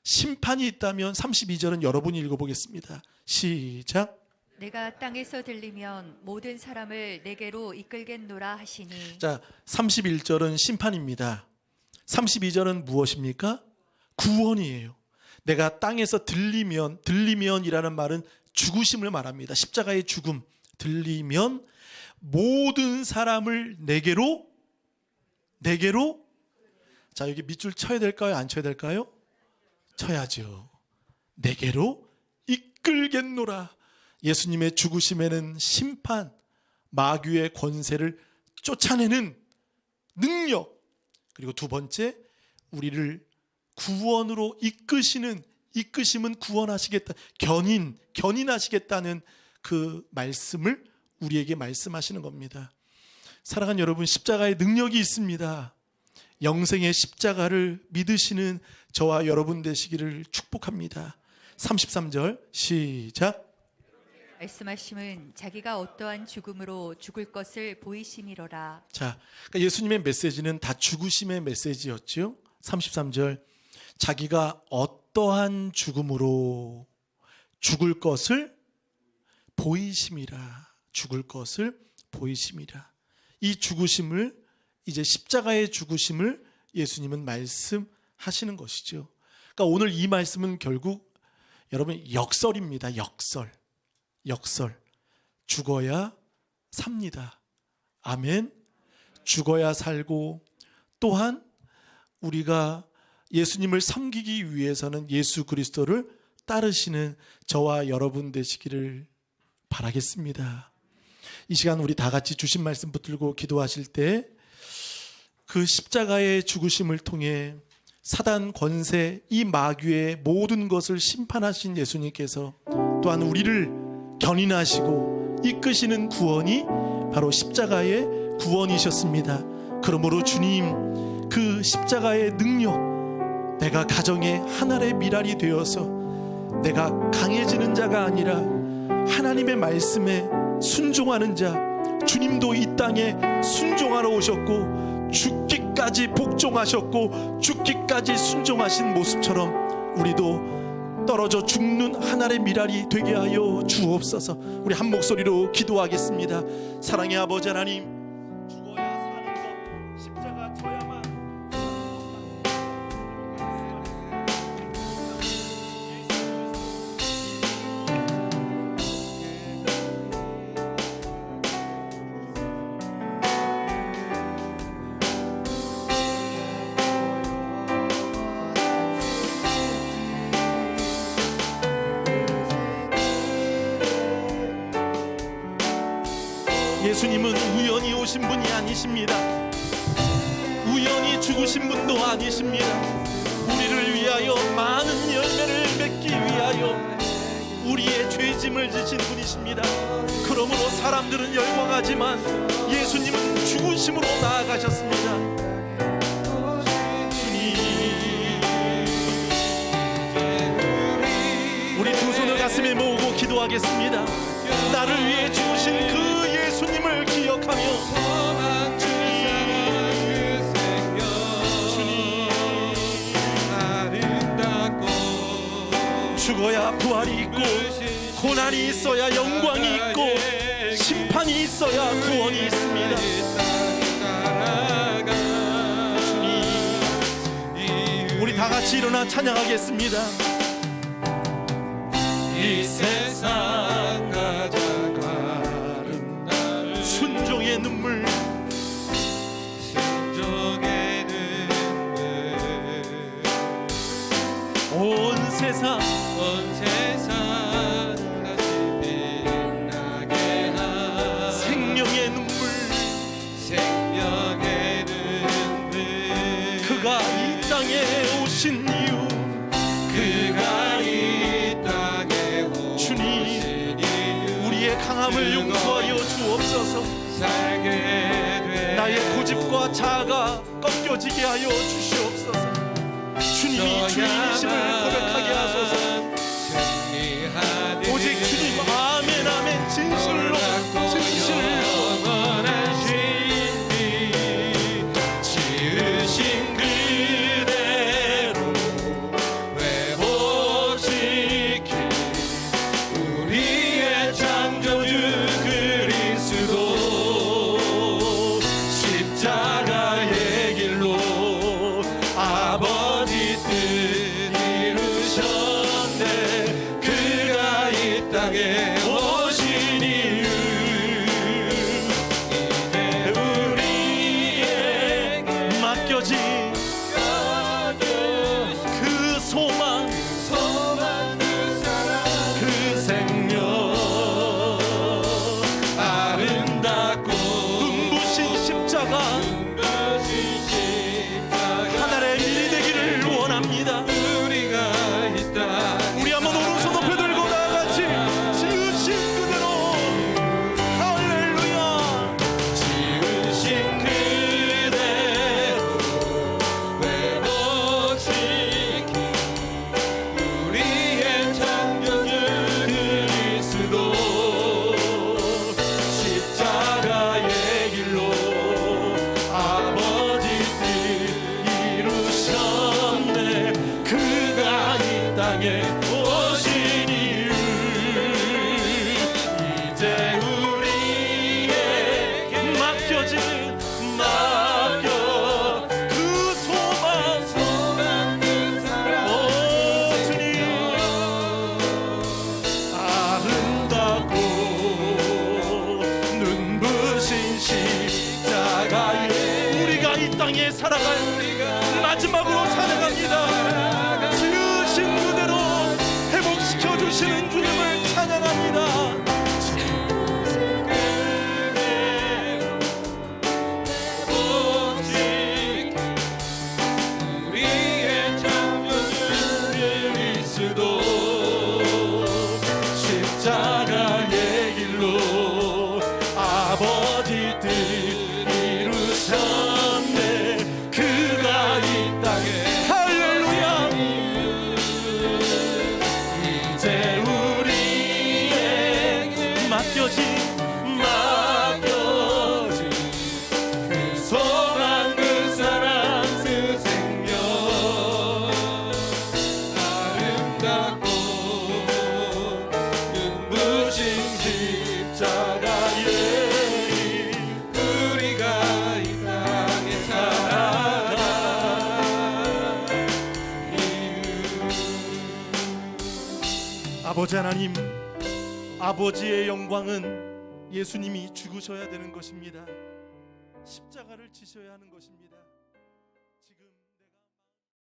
심판이 있다면 32절은 여러분이 읽어보겠습니다. 시작. 내가 땅에서 들리면 모든 사람을 내게로 이끌겠노라 하시니. 자, 31절은 심판입니다. 32절은 무엇입니까? 구원이에요. 내가 땅에서 들리면이라는 말은 죽으심을 말합니다. 십자가의 죽음. 들리면 모든 사람을 내게로. 자, 여기 밑줄 쳐야 될까요? 안 쳐야 될까요? 쳐야죠. 내게로 이끌겠노라. 예수님의 죽으심에는 심판, 마귀의 권세를 쫓아내는 능력, 그리고 두 번째, 우리를 구원으로 이끄심은 구원하시겠다, 견인하시겠다는 그 말씀을 우리에게 말씀하시는 겁니다. 사랑하는 여러분, 십자가의 능력이 있습니다. 영생의 십자가를 믿으시는 저와 여러분 되시기를 축복합니다. 33절 시작. 말씀하심은 자기가 어떠한 죽음으로 죽을 것을 보이심이로라. 자, 그러니까 예수님의 메시지는 다 죽으심의 메시지였죠. 33절, 자기가 어떠한 죽음으로 죽을 것을 보이심이라. 죽을 것을 보이심이라. 이 죽으심을, 이제 십자가의 죽으심을 예수님은 말씀하시는 것이죠. 그러니까 오늘 이 말씀은 결국 여러분 역설입니다. 역설. 죽어야 삽니다. 아멘. 죽어야 살고, 또한 우리가 예수님을 섬기기 위해서는 예수 그리스도를 따르시는 저와 여러분 되시기를 바라겠습니다. 이 시간 우리 다 같이 주신 말씀 붙들고 기도하실 때 그 십자가의 죽으심을 통해 사단 권세, 이 마귀의 모든 것을 심판하신 예수님께서 또한 우리를 견인하시고 이끄시는 구원이 바로 십자가의 구원이셨습니다. 그러므로 주님, 그 십자가의 능력, 내가 가정의 한 알의 밀알이 되어서 내가 강해지는 자가 아니라 하나님의 말씀에 순종하는 자, 주님도 이 땅에 순종하러 오셨고 죽기까지 복종하셨고 죽기까지 순종하신 모습처럼 우리도 떨어져 죽는 한 알의 밀알이 되게 하여 주옵소서. 우리 한 목소리로 기도하겠습니다. 사랑의 아버지 하나님, 죽어야 사는 것, 십자가 져야만. 예수님은 우연히 오신 분이 아니십니다. 우연히 죽으신 분도 아니십니다. 우리를 위하여 많은 열매를 맺기 위하여 우리의 죄짐을 지신 분이십니다. 그러므로 사람들은 열광하지만 예수님은 죽으심으로 나아가셨습니다. 우리 두 손을 가슴에 모으고 기도하겠습니다. 나를 위해 죽으신 그 예수님을 기억하며 죽어야 부활이 있고 고난이 있어야 영광이 있고 심판이 있어야 구원이 있습니다. 주님, 우리 다 같이 일어나 찬양하겠습니다. 이 세상 가장 아름다운 순종의 눈물, 순종의 눈물, 온 세상 다시 빛나게 하 생명의 눈물, 생명의 눈물. 그가 이 땅에 오신 이유, 그가 이 땅에 오신 이유, 우리의 강함을 용서하여 주옵소서. 나의 고집과 자아가 꺾여지게 하여 주시옵소서. 주님이 주님이심을 고백하게 땅에 살아갈 마지막으로 찬양합니다. 지으신 그대로 회복시켜 주시는 주님을 찬양합니다. 십자가의 길로 아버지 뜻 이루셨네. 그가 이 땅에 할렐루야. 이제 우리에게 맡겨진 그 소망, 그 사랑, 그 생명 아름답고 눈부신 십자가의 우리가 이 땅에 살아갈 이유. 아버지 하나님, 아버지의 영광은 예수님이 죽으셔야 되는 것입니다. 십자가를 지셔야 하는 것입니다.